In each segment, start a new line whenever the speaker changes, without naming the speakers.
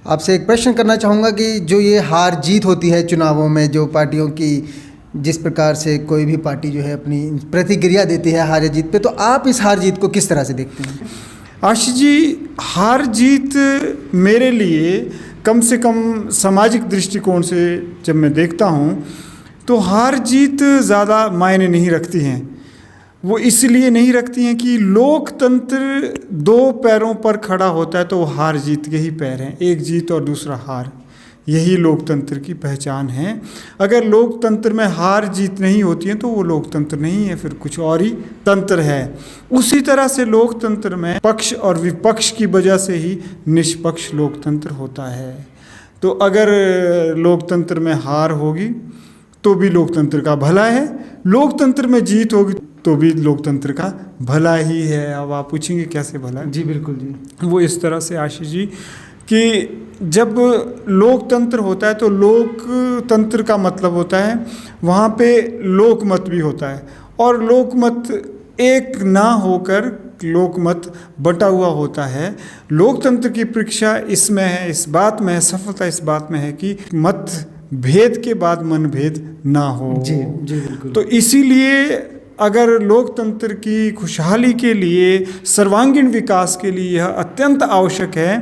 आपसे एक प्रश्न करना चाहूँगा कि जो ये हार जीत होती है चुनावों में, जो पार्टियों की जिस प्रकार से कोई भी पार्टी जो है अपनी प्रतिक्रिया देती है हार या जीत पे, तो आप इस हार जीत को किस तरह से देखते हैं?
आशीष जी, हार जीत मेरे लिए कम से कम सामाजिक दृष्टिकोण से जब मैं देखता हूँ तो हार जीत ज़्यादा मायने नहीं रखती हैं। वो इसलिए नहीं रखती हैं कि लोकतंत्र दो पैरों पर खड़ा होता है, तो वो हार जीत के ही पैर हैं, एक जीत और दूसरा हार। यही लोकतंत्र की पहचान है। अगर लोकतंत्र में हार जीत नहीं होती है तो वो लोकतंत्र नहीं है, फिर कुछ और ही तंत्र है। उसी तरह से लोकतंत्र में पक्ष और विपक्ष की वजह से ही निष्पक्ष लोकतंत्र होता है। तो अगर लोकतंत्र में हार होगी तो भी लोकतंत्र का भला है, लोकतंत्र में जीत होगी तो भी लोकतंत्र का भला ही है। अब आप पूछेंगे कैसे भला है?
जी बिल्कुल जी।
वो इस तरह से आशीष जी कि जब लोकतंत्र होता है तो लोकतंत्र का मतलब होता है वहाँ पे लोकमत भी होता है, और लोकमत एक ना होकर लोकमत बटा हुआ होता है। लोकतंत्र की परीक्षा इसमें है, इस बात में है, सफलता इस बात में है कि मत भेद के बाद मनभेद ना हो।
जी जी बिल्कुल।
तो इसीलिए अगर लोकतंत्र की खुशहाली के लिए, सर्वांगीण विकास के लिए यह अत्यंत आवश्यक है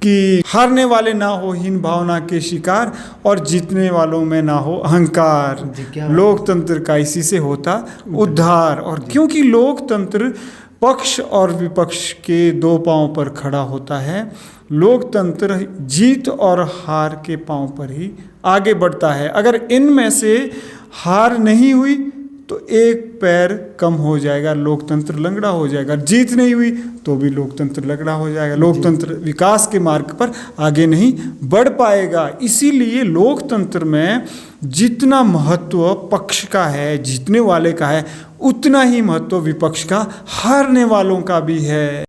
कि हारने वाले ना हो हीन भावना के शिकार, और जीतने वालों में ना हो अहंकार। लोकतंत्र का इसी से होता उद्धार। और क्योंकि लोकतंत्र पक्ष और विपक्ष के दो पांव पर खड़ा होता है, लोकतंत्र जीत और हार के पांव पर ही आगे बढ़ता है। अगर इनमें से हार नहीं हुई तो एक पैर कम हो जाएगा, लोकतंत्र लंगड़ा हो जाएगा। जीत नहीं हुई तो भी लोकतंत्र लंगड़ा हो जाएगा, लोकतंत्र विकास के मार्ग पर आगे नहीं बढ़ पाएगा। इसीलिए लोकतंत्र में जितना महत्व पक्ष का है, जीतने वाले का है, उतना ही महत्व विपक्ष का, हारने वालों का भी है।